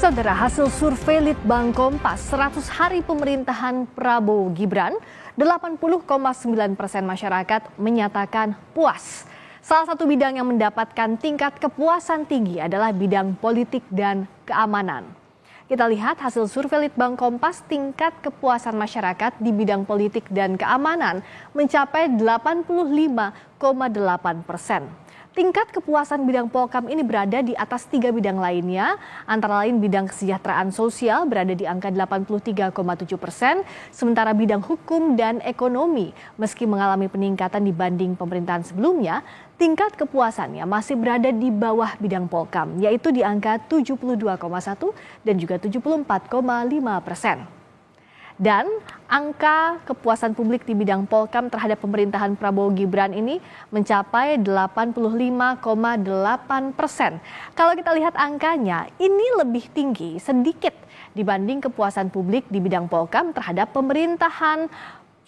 Saudara, hasil survei Litbang Kompas 100 hari pemerintahan Prabowo Gibran, 80,9% masyarakat menyatakan puas. Salah satu bidang yang mendapatkan tingkat kepuasan tinggi adalah bidang politik dan keamanan. Kita lihat hasil survei Litbang Kompas, tingkat kepuasan masyarakat di bidang politik dan keamanan mencapai 85,8%. Tingkat kepuasan bidang Polkam ini berada di atas 3 bidang lainnya, antara lain bidang kesejahteraan sosial berada di angka 83,7%, sementara bidang hukum dan ekonomi meski mengalami peningkatan dibanding pemerintahan sebelumnya, tingkat kepuasannya masih berada di bawah bidang Polkam, yaitu di angka 72,1 dan juga 74,5%. Dan angka kepuasan publik di bidang Polkam terhadap pemerintahan Prabowo Gibran ini mencapai 85,8%. Kalau kita lihat angkanya, ini lebih tinggi sedikit dibanding kepuasan publik di bidang Polkam terhadap pemerintahan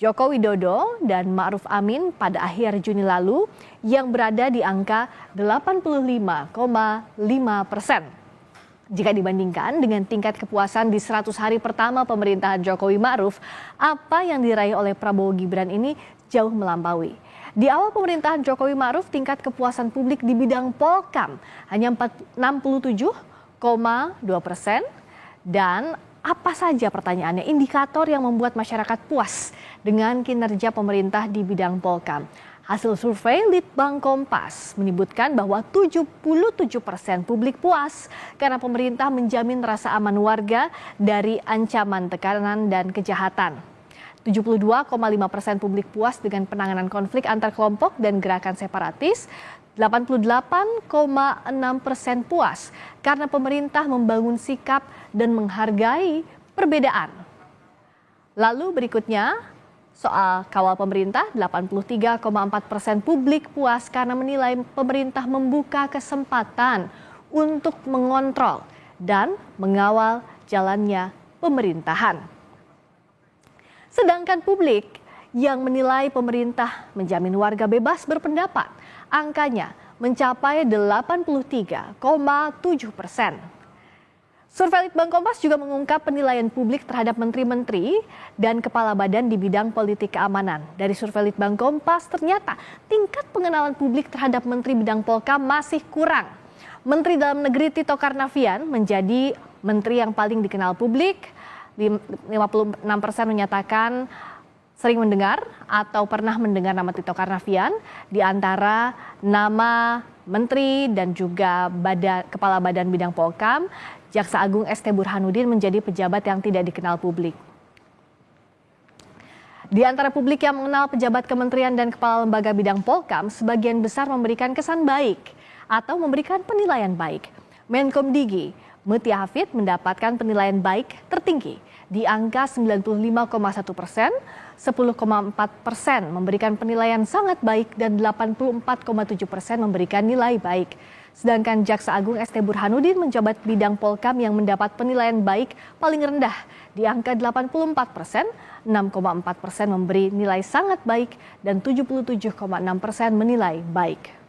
Joko Widodo dan Ma'ruf Amin pada akhir Juni lalu yang berada di angka 85,5%. Jika dibandingkan dengan tingkat kepuasan di 100 hari pertama pemerintahan Jokowi Ma'ruf, apa yang diraih oleh Prabowo Gibran ini jauh melampaui. Di awal pemerintahan Jokowi Ma'ruf, tingkat kepuasan publik di bidang Polkam hanya 67,2%. Dan apa saja pertanyaannya indikator yang membuat masyarakat puas dengan kinerja pemerintah di bidang Polkam? Hasil survei Litbang Kompas menyebutkan bahwa 77% publik puas karena pemerintah menjamin rasa aman warga dari ancaman tekanan dan kejahatan. 72,5% publik puas dengan penanganan konflik antar kelompok dan gerakan separatis. 88,6% puas karena pemerintah membangun sikap dan menghargai perbedaan. Lalu berikutnya, soal kawal pemerintah, 83,4% publik puas karena menilai pemerintah membuka kesempatan untuk mengontrol dan mengawal jalannya pemerintahan. Sedangkan publik yang menilai pemerintah menjamin warga bebas berpendapat, angkanya mencapai 83,7%. Survei Litbang Kompas juga mengungkap penilaian publik terhadap menteri-menteri dan kepala badan di bidang politik keamanan. Dari survei Litbang Kompas ternyata tingkat pengenalan publik terhadap menteri bidang Polkam masih kurang. Menteri Dalam Negeri Tito Karnavian menjadi menteri yang paling dikenal publik. 56% menyatakan sering mendengar atau pernah mendengar nama Tito Karnavian, di antara nama menteri dan juga kepala badan bidang Polkam. Jaksa Agung ST Burhanuddin menjadi pejabat yang tidak dikenal publik. Di antara publik yang mengenal pejabat kementerian dan kepala lembaga bidang Polkam, sebagian besar memberikan kesan baik atau memberikan penilaian baik. Menkom Digi Mutia Hafid mendapatkan penilaian baik tertinggi di angka 95,1%, 10,4% memberikan penilaian sangat baik dan 84,7% memberikan nilai baik. Sedangkan Jaksa Agung ST Burhanuddin menjabat bidang Polkam yang mendapat penilaian baik paling rendah di angka 84%, 6,4% memberi nilai sangat baik dan 77,6% menilai baik.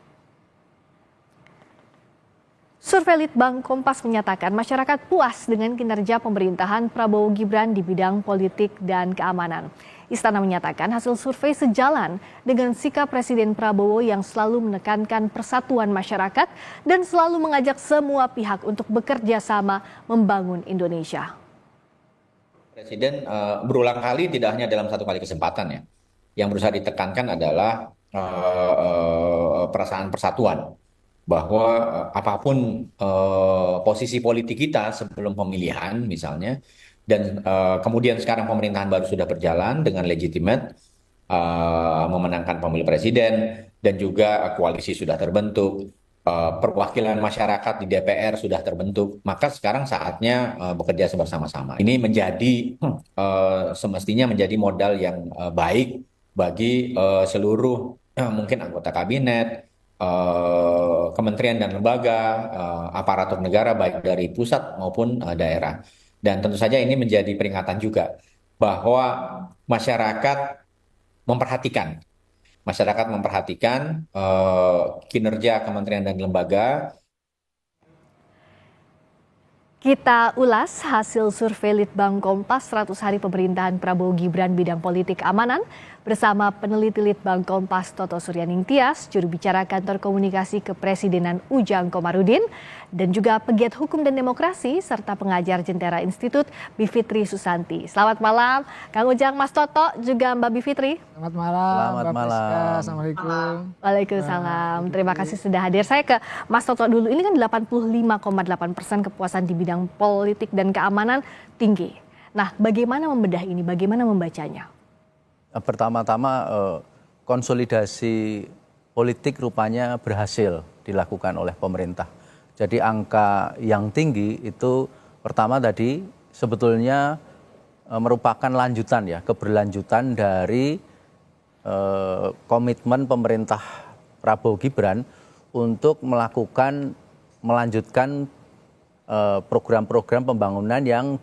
Survei Litbang Kompas menyatakan masyarakat puas dengan kinerja pemerintahan Prabowo Gibran di bidang politik dan keamanan. Istana menyatakan hasil survei sejalan dengan sikap Presiden Prabowo yang selalu menekankan persatuan masyarakat dan selalu mengajak semua pihak untuk bekerja sama membangun Indonesia. Presiden berulang kali, tidak hanya dalam satu kali kesempatan ya, yang berusaha ditekankan adalah perasaan persatuan. Bahwa apapun posisi politik kita sebelum pemilihan misalnya, dan kemudian sekarang pemerintahan baru sudah berjalan dengan legitimate, memenangkan pemilu presiden, dan juga koalisi sudah terbentuk, perwakilan masyarakat di DPR sudah terbentuk, maka sekarang saatnya bekerja bersama-sama. Ini menjadi semestinya menjadi modal yang baik bagi seluruh mungkin anggota kabinet, kementerian dan lembaga, aparatur negara baik dari pusat maupun daerah. Dan tentu saja ini menjadi peringatan juga bahwa masyarakat memperhatikan kinerja kementerian dan lembaga. Kita ulas hasil survei Litbang Kompas 100 hari pemerintahan Prabowo Gibran bidang politik keamanan bersama peneliti Litbang Kompas Toto Suryaning Tias, juru bicara kantor komunikasi kepresidenan Ujang Komarudin, dan juga pegiat hukum dan demokrasi serta pengajar Jentera Institut Bivitri Susanti. Selamat malam Kang Ujang, Mas Toto, juga Mbak Bivitri. Selamat malam. Selamat Mbak malam. Priska. Assalamualaikum. Waalaikumsalam. Terima kasih sudah hadir. Saya ke Mas Toto dulu. Ini kan 85,8% kepuasan di bidang politik dan keamanan tinggi. Nah, bagaimana membedah ini? Bagaimana membacanya? Pertama-tama konsolidasi politik rupanya berhasil dilakukan oleh pemerintah. Jadi angka yang tinggi itu pertama tadi sebetulnya merupakan lanjutan ya, keberlanjutan dari komitmen pemerintah Prabowo Gibran untuk melanjutkan program-program pembangunan yang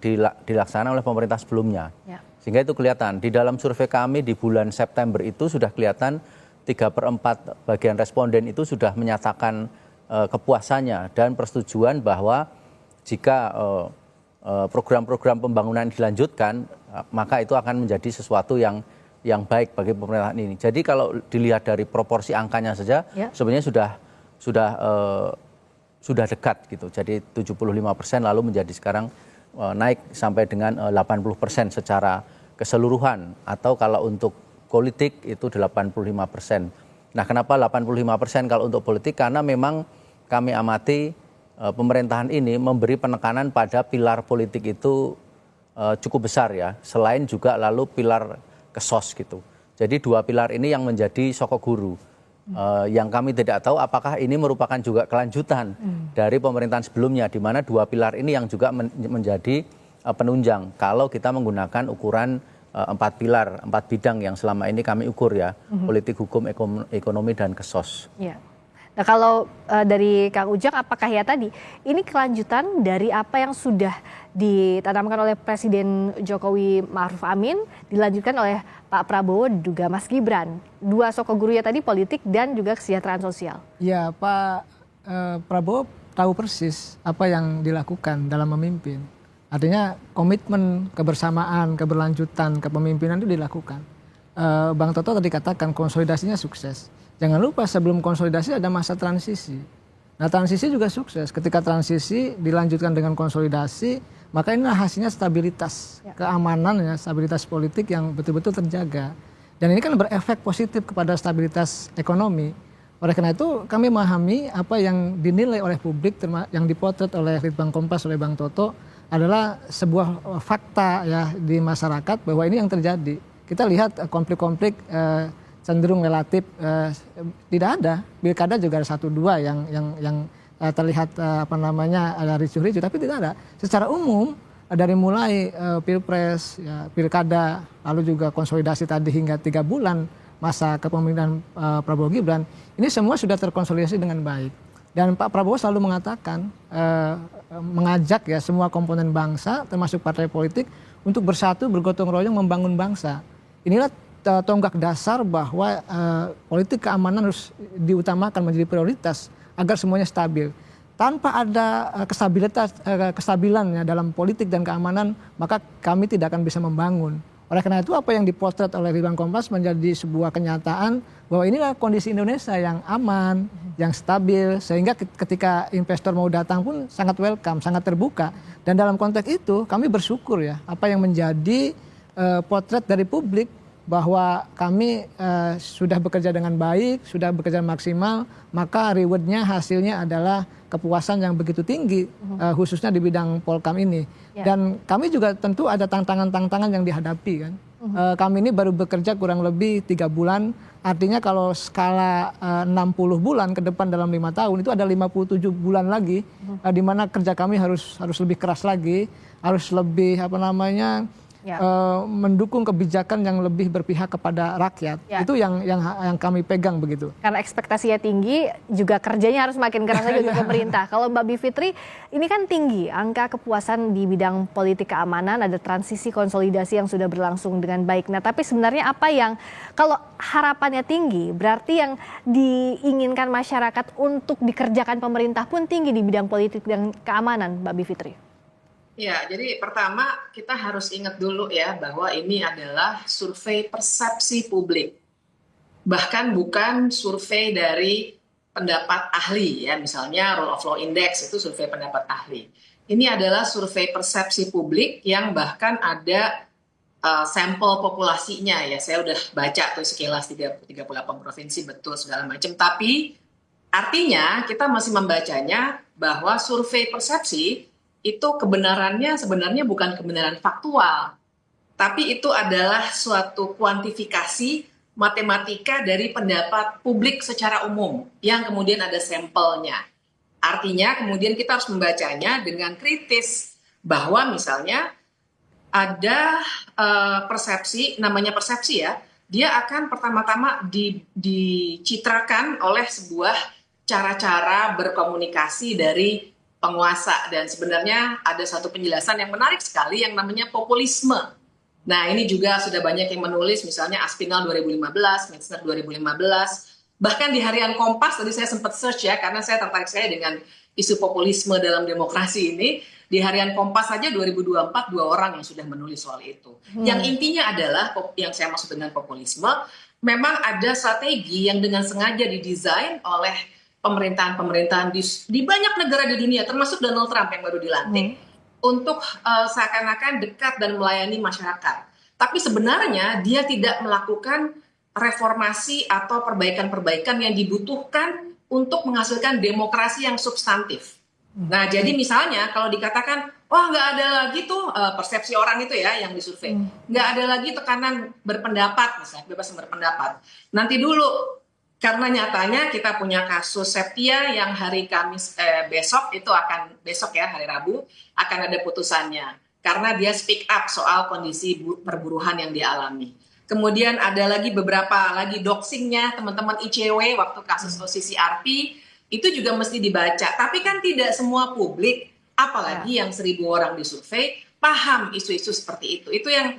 dilaksanakan oleh pemerintah sebelumnya. Ya. Sehingga itu kelihatan, di dalam survei kami di bulan September itu sudah kelihatan 3/4 bagian responden itu sudah menyatakan kepuasannya dan persetujuan bahwa jika program-program pembangunan dilanjutkan, maka itu akan menjadi sesuatu yang baik bagi pemerintahan ini. Jadi kalau dilihat dari proporsi angkanya saja, ya, sebenarnya sudah dekat gitu. Jadi 75% lalu menjadi sekarang naik sampai dengan 80% secara keseluruhan, atau kalau untuk politik itu 85%. Nah, kenapa 85% kalau untuk politik? Karena memang kami amati pemerintahan ini memberi penekanan pada pilar politik itu cukup besar ya, selain juga lalu pilar kesos gitu. Jadi dua pilar ini yang menjadi sokok guru. Yang kami tidak tahu apakah ini merupakan juga kelanjutan dari pemerintahan sebelumnya, di mana dua pilar ini yang juga menjadi penunjang kalau kita menggunakan ukuran 4 pilar, 4 bidang yang selama ini kami ukur ya, politik, hukum, ekonomi, dan kesos. Ya. Nah, kalau dari Kang Ujang, apakah ya tadi ini kelanjutan dari apa yang sudah ditanamkan oleh Presiden Jokowi Ma'ruf Amin, dilanjutkan oleh Pak Prabowo juga Mas Gibran, dua sokok guru ya tadi, politik dan juga kesejahteraan sosial? Ya, Pak Prabowo tahu persis apa yang dilakukan dalam memimpin. Artinya komitmen, kebersamaan, keberlanjutan, kepemimpinan itu dilakukan. Bang Toto tadi katakan konsolidasinya sukses. Jangan lupa sebelum konsolidasi ada masa transisi. Nah, transisi juga sukses. Ketika transisi dilanjutkan dengan konsolidasi, maka inilah hasilnya stabilitas, keamanan ya, stabilitas politik yang betul-betul terjaga. Dan ini kan berefek positif kepada stabilitas ekonomi. Oleh karena itu kami memahami apa yang dinilai oleh publik, yang dipotret oleh Litbang Kompas, oleh Bang Toto, adalah sebuah fakta ya di masyarakat bahwa ini yang terjadi. Kita lihat konflik-konflik cenderung relatif tidak ada. Pilkada juga ada 1-2 yang terlihat ada ricuh-ricuh, tapi tidak ada. Secara umum dari mulai pilpres, ya, pilkada, lalu juga konsolidasi tadi hingga 3 bulan masa kepemimpinan Prabowo Gibran, ini semua sudah terkonsolidasi dengan baik. Dan Pak Prabowo selalu mengatakan, mengajak ya semua komponen bangsa termasuk partai politik untuk bersatu, bergotong royong membangun bangsa. Inilah tonggak dasar bahwa politik keamanan harus diutamakan menjadi prioritas agar semuanya stabil. Tanpa ada kestabilan ya dalam politik dan keamanan, maka kami tidak akan bisa membangun. Oleh karena itu apa yang dipotret oleh Litbang Kompas menjadi sebuah kenyataan bahwa inilah kondisi Indonesia yang aman, yang stabil, sehingga ketika investor mau datang pun sangat welcome, sangat terbuka. Dan dalam konteks itu kami bersyukur ya apa yang menjadi potret dari publik, bahwa kami sudah bekerja dengan baik, sudah bekerja maksimal, maka rewardnya, hasilnya adalah kepuasan yang begitu tinggi, khususnya di bidang Polkam ini. Ya. Dan kami juga tentu ada tantangan-tantangan yang dihadapi kan. Kami ini baru bekerja kurang lebih 3 bulan, artinya kalau skala 60 bulan ke depan dalam 5 tahun itu ada 57 bulan lagi, di mana kerja kami harus lebih keras lagi, harus lebih mendukung kebijakan yang lebih berpihak kepada rakyat. Ya. Itu yang kami pegang begitu. Karena ekspektasinya tinggi, juga kerjanya harus makin keras lagi untuk pemerintah. Kalau Mbak Bivitri, ini kan tinggi angka kepuasan di bidang politik keamanan, ada transisi konsolidasi yang sudah berlangsung dengan baik. Nah, tapi sebenarnya apa yang, kalau harapannya tinggi, berarti yang diinginkan masyarakat untuk dikerjakan pemerintah pun tinggi di bidang politik dan keamanan, Mbak Bivitri? Ya, jadi pertama kita harus ingat dulu ya bahwa ini adalah survei persepsi publik. Bahkan bukan survei dari pendapat ahli ya, misalnya Rule of Law Index itu survei pendapat ahli. Ini adalah survei persepsi publik yang bahkan ada sampel populasinya ya. Saya udah baca tuh sekilas 38 provinsi betul segala macam. Tapi artinya kita masih membacanya bahwa survei persepsi itu kebenarannya sebenarnya bukan kebenaran faktual, tapi itu adalah suatu kuantifikasi matematika dari pendapat publik secara umum yang kemudian ada sampelnya. Artinya kemudian kita harus membacanya dengan kritis bahwa misalnya ada persepsi, namanya persepsi ya, dia akan pertama-tama dicitrakan oleh sebuah cara-cara berkomunikasi dari penguasa, dan sebenarnya ada satu penjelasan yang menarik sekali yang namanya populisme. Nah, ini juga sudah banyak yang menulis, misalnya Aspinall 2015, Metzner 2015, bahkan di harian Kompas tadi saya sempat search ya, karena saya tertarik dengan isu populisme dalam demokrasi ini. Di harian Kompas saja 2024 2 orang yang sudah menulis soal itu. Yang intinya adalah yang saya maksud dengan populisme, memang ada strategi yang dengan sengaja didesain oleh pemerintahan-pemerintahan di banyak negara di dunia, termasuk Donald Trump yang baru dilantik, untuk seakan-akan dekat dan melayani masyarakat. Tapi sebenarnya dia tidak melakukan reformasi atau perbaikan-perbaikan yang dibutuhkan untuk menghasilkan demokrasi yang substantif. Nah, jadi misalnya kalau dikatakan, wah nggak ada lagi tuh persepsi orang itu ya yang disurvei, nggak ada lagi tekanan berpendapat, misalnya bebas berpendapat. Nanti dulu, karena nyatanya kita punya kasus Septia yang hari Kamis besok ya hari Rabu akan ada putusannya karena dia speak up soal kondisi perburuhan yang dialami. Kemudian ada lagi beberapa lagi doxingnya teman-teman ICW waktu kasus OCCRP itu juga mesti dibaca. Tapi kan tidak semua publik, apalagi yang 1.000 orang disurvei, paham isu-isu seperti itu. Itu yang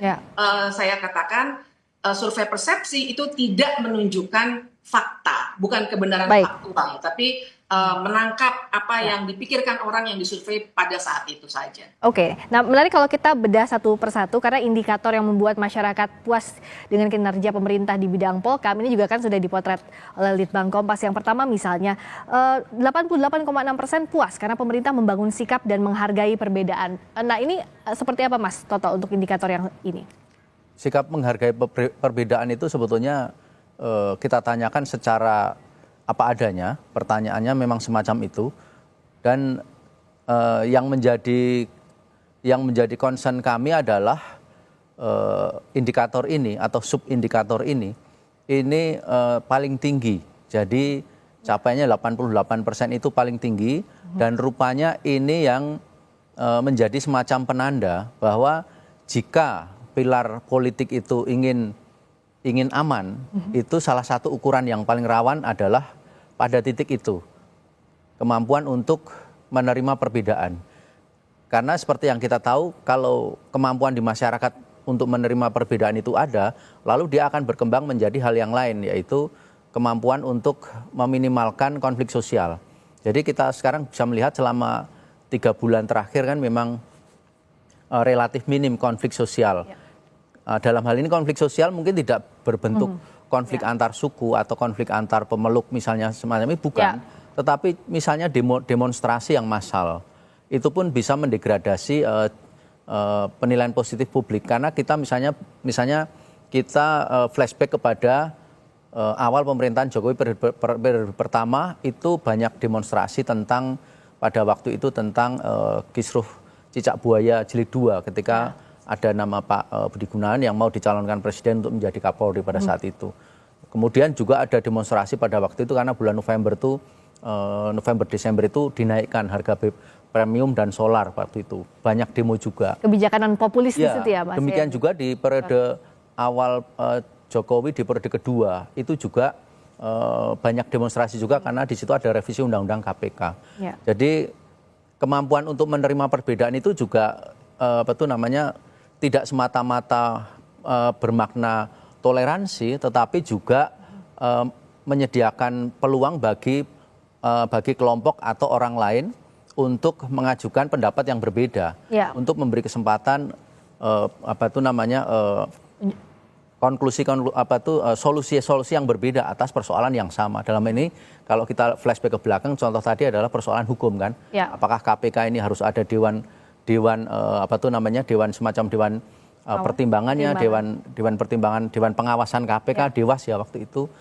saya katakan survei persepsi itu tidak menunjukkan fakta, bukan kebenaran faktual, tapi menangkap apa yang dipikirkan orang yang disurvei pada saat itu saja. Oke, nah menarik kalau kita bedah satu persatu karena indikator yang membuat masyarakat puas dengan kinerja pemerintah di bidang Polkam ini juga kan sudah dipotret oleh Litbang Kompas. Yang pertama misalnya 88,6% puas karena pemerintah membangun sikap dan menghargai perbedaan. Nah ini seperti apa Mas Toto untuk indikator yang ini? Sikap menghargai perbedaan itu sebetulnya kita tanyakan secara apa adanya, pertanyaannya memang semacam itu, dan yang menjadi concern kami adalah indikator ini atau subindikator ini paling tinggi. Jadi capainya 88% itu paling tinggi, dan rupanya ini yang menjadi semacam penanda bahwa jika pilar politik itu ingin aman, itu salah satu ukuran yang paling rawan adalah pada titik itu, kemampuan untuk menerima perbedaan. Karena seperti yang kita tahu, kalau kemampuan di masyarakat untuk menerima perbedaan itu ada, lalu dia akan berkembang menjadi hal yang lain, yaitu kemampuan untuk meminimalkan konflik sosial. Jadi kita sekarang bisa melihat selama 3 bulan terakhir kan memang relatif minim konflik sosial. Dalam hal ini konflik sosial mungkin tidak berbentuk konflik antar suku atau konflik antar pemeluk misalnya semacam ini, bukan. Tetapi misalnya demonstrasi yang massal, itu pun bisa mendegradasi penilaian positif publik. Karena kita misalnya kita flashback kepada awal pemerintahan Jokowi periode pertama, itu banyak demonstrasi tentang pada waktu itu tentang kisruh cicak buaya jilid 2 ketika ada nama Pak Budi Gunawan yang mau dicalonkan presiden untuk menjadi Kapolri pada saat itu. Kemudian juga ada demonstrasi pada waktu itu karena bulan November-Desember itu dinaikkan harga premium dan solar waktu itu. Banyak demo juga. Kebijakan populis di situ ya Mas? Demikian juga di periode awal Jokowi di periode kedua itu juga banyak demonstrasi juga karena di situ ada revisi Undang-Undang KPK. Jadi kemampuan untuk menerima perbedaan itu juga tidak semata-mata bermakna toleransi, tetapi juga menyediakan peluang bagi kelompok atau orang lain untuk mengajukan pendapat yang berbeda, Ya. untuk memberi kesempatan solusi-solusi yang berbeda atas persoalan yang sama. Dalam ini kalau kita flashback ke belakang, contoh tadi adalah persoalan hukum kan. Ya. Apakah KPK ini harus ada dewan semacam dewan pertimbangannya, dewan pertimbangan, dewan pengawasan KPK, Dewas ya waktu itu.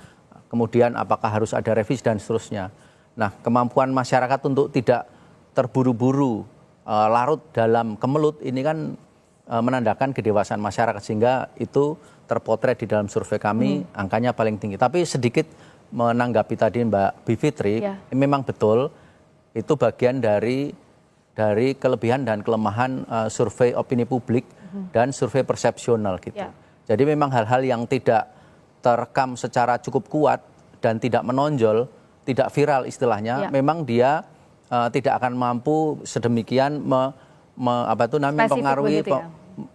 Kemudian apakah harus ada revisi dan seterusnya. Nah, kemampuan masyarakat untuk tidak terburu-buru larut dalam kemelut ini kan menandakan kedewasaan masyarakat, sehingga itu terpotret di dalam survei kami angkanya paling tinggi. Tapi sedikit menanggapi tadi Mbak Bivitri, memang betul itu bagian dari kelebihan dan kelemahan survei opini publik dan survei persepsional gitu. Ya. Jadi memang hal-hal yang tidak terekam secara cukup kuat dan tidak menonjol, tidak viral istilahnya, memang dia tidak akan mampu sedemikian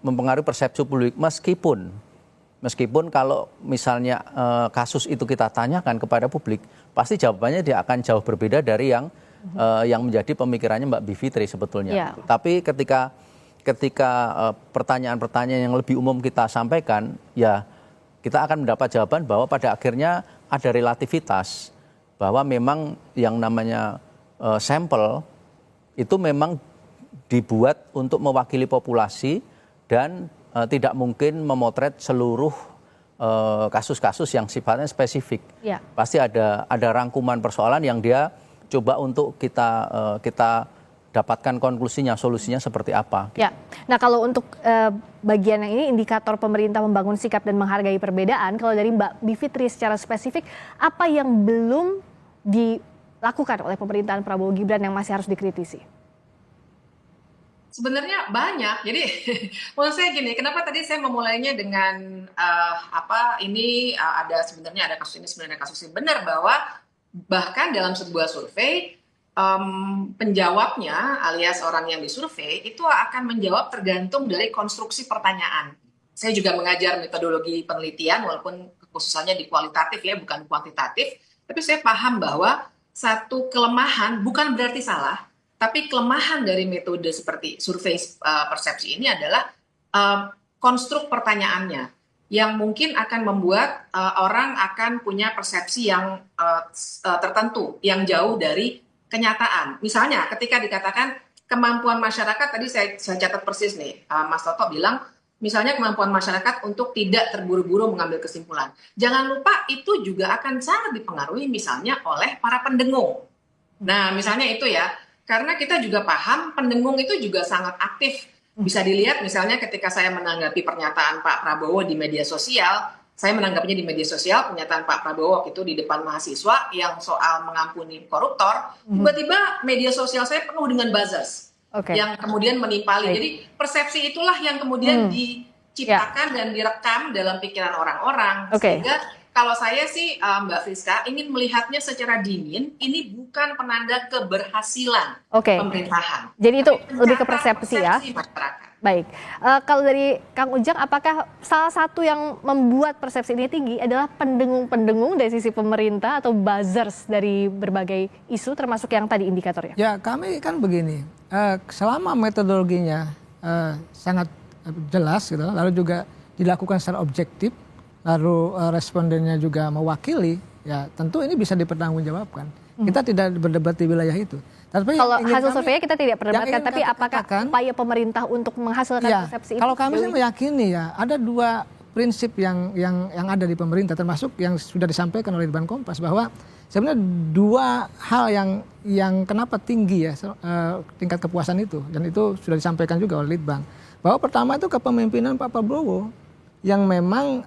mempengaruhi persepsi publik, meskipun kalau misalnya kasus itu kita tanyakan kepada publik, pasti jawabannya dia akan jauh berbeda dari yang menjadi pemikirannya Mbak Bivitri sebetulnya. Ya. Tapi ketika pertanyaan-pertanyaan yang lebih umum kita sampaikan, ya kita akan mendapat jawaban bahwa pada akhirnya ada relativitas, bahwa memang yang namanya sampel itu memang dibuat untuk mewakili populasi dan tidak mungkin memotret seluruh kasus-kasus yang sifatnya spesifik. Ya. Pasti ada rangkuman persoalan yang dia coba untuk kita dapatkan konklusinya, solusinya seperti apa. Ya, nah kalau untuk bagian yang ini indikator pemerintah membangun sikap dan menghargai perbedaan, kalau dari Mbak Bivitri secara spesifik, apa yang belum dilakukan oleh pemerintahan Prabowo Gibran yang masih harus dikritisi? Sebenarnya banyak. Jadi menurut saya gini, kenapa tadi saya memulainya dengan sebenarnya ada kasus ini benar, bahwa bahkan dalam sebuah survei penjawabnya alias orang yang disurvei itu akan menjawab tergantung dari konstruksi pertanyaan. Saya juga mengajar metodologi penelitian walaupun khususannya di kualitatif ya, bukan kuantitatif, tapi saya paham bahwa satu kelemahan bukan berarti salah, tapi kelemahan dari metode seperti survei persepsi ini adalah konstruk pertanyaannya yang mungkin akan membuat orang akan punya persepsi yang tertentu, yang jauh dari kenyataan. Misalnya ketika dikatakan kemampuan masyarakat, tadi saya catat persis nih, Mas Toto bilang, misalnya kemampuan masyarakat untuk tidak terburu-buru mengambil kesimpulan. Jangan lupa itu juga akan sangat dipengaruhi misalnya oleh para pendengung. Nah misalnya itu ya, karena kita juga paham pendengung itu juga sangat aktif. Bisa dilihat misalnya ketika saya menanggapi pernyataan Pak Prabowo di media sosial, saya menanggapinya di media sosial, pernyataan Pak Prabowo itu di depan mahasiswa yang soal mengampuni koruptor, tiba-tiba media sosial saya penuh dengan buzzers yang kemudian menimpali. Jadi persepsi itulah yang kemudian diciptakan dan direkam dalam pikiran orang-orang. Sehingga kalau saya sih Mbak Friska ingin melihatnya secara dingin, ini bukan penanda keberhasilan pemerintahan. Jadi itu lebih ke persepsi ya. Masyarakat. Baik, kalau dari Kang Ujang, apakah salah satu yang membuat persepsi ini tinggi adalah pendengung-pendengung dari sisi pemerintah atau buzzers dari berbagai isu, termasuk yang tadi indikatornya? Ya kami kan begini, selama metodologinya sangat jelas gitu, lalu juga dilakukan secara objektif, lalu respondennya juga mewakili, ya tentu ini bisa dipertanggungjawabkan. Kita tidak berdebat di wilayah itu. Tapi kalau hasil surveinya kita tidak perdebatkan, tapi apakah upaya pemerintah untuk menghasilkan persepsi itu? Kalau kami sih meyakini ya, ada dua prinsip yang ada di pemerintah, termasuk yang sudah disampaikan oleh Litbang Kompas, bahwa sebenarnya dua hal yang kenapa tinggi ya tingkat kepuasan itu, dan itu sudah disampaikan juga oleh Litbang, bahwa pertama itu kepemimpinan Pak Prabowo yang memang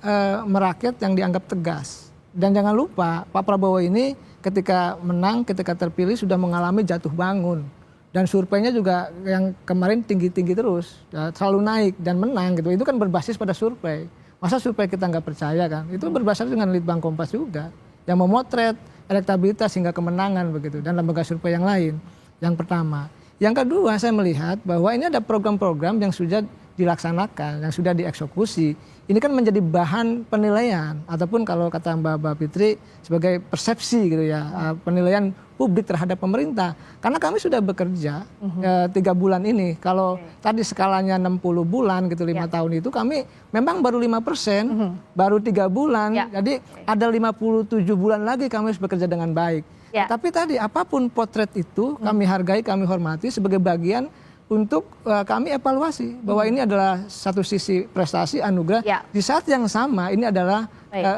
merakyat yang dianggap tegas. Dan jangan lupa Pak Prabowo ini ketika menang, ketika terpilih sudah mengalami jatuh bangun. Dan surveinya juga yang kemarin tinggi-tinggi terus, selalu naik dan menang gitu. Itu kan berbasis pada survei. Masa survei kita nggak percaya kan? Itu berbasis dengan Litbang Kompas juga, yang memotret elektabilitas hingga kemenangan begitu, dan lembaga survei yang lain. Yang pertama. Yang kedua, saya melihat bahwa ini ada program-program yang sudah dilaksanakan, yang sudah dieksekusi, ini kan menjadi bahan penilaian ataupun kalau kata Mbak Fitri sebagai persepsi gitu ya, penilaian publik terhadap pemerintah. Karena kami sudah bekerja 3 bulan ini. Kalau tadi skalanya 60 bulan gitu 5 tahun itu kami memang baru 5%, baru 3 bulan. Jadi ada 57 bulan lagi kami harus bekerja dengan baik. Tapi tadi apapun potret itu kami hargai, kami hormati sebagai bagian untuk kami evaluasi bahwa ini adalah satu sisi prestasi anugerah. Di saat yang sama ini adalah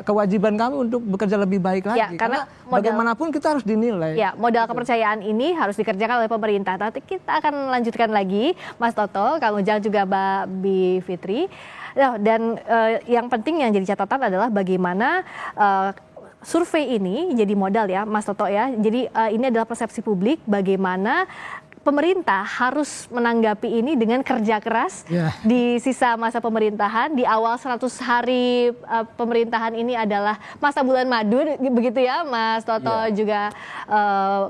kewajiban kami untuk bekerja lebih baik lagi. Karena bagaimanapun kita harus dinilai. Modal kepercayaan ini harus dikerjakan oleh pemerintah. Nanti kita akan lanjutkan lagi, Mas Toto, Kang Ujang juga Mbak Bi Fitri. Dan yang penting yang jadi catatan adalah bagaimana survei ini jadi modal ya, Mas Toto ya. Jadi ini adalah persepsi publik bagaimana pemerintah harus menanggapi ini dengan kerja keras di sisa masa pemerintahan. Di awal 100 hari pemerintahan ini adalah masa bulan madu, begitu ya Mas Toto juga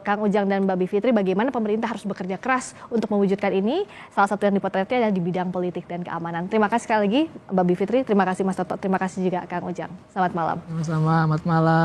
Kang Ujang dan Mbak Bi Fitri. Bagaimana pemerintah harus bekerja keras untuk mewujudkan ini. Salah satu yang dipotretnya adalah di bidang politik dan keamanan. Terima kasih sekali lagi Mbak Bi Fitri, terima kasih Mas Toto, terima kasih juga Kang Ujang. Selamat malam. Sama-sama, selamat malam.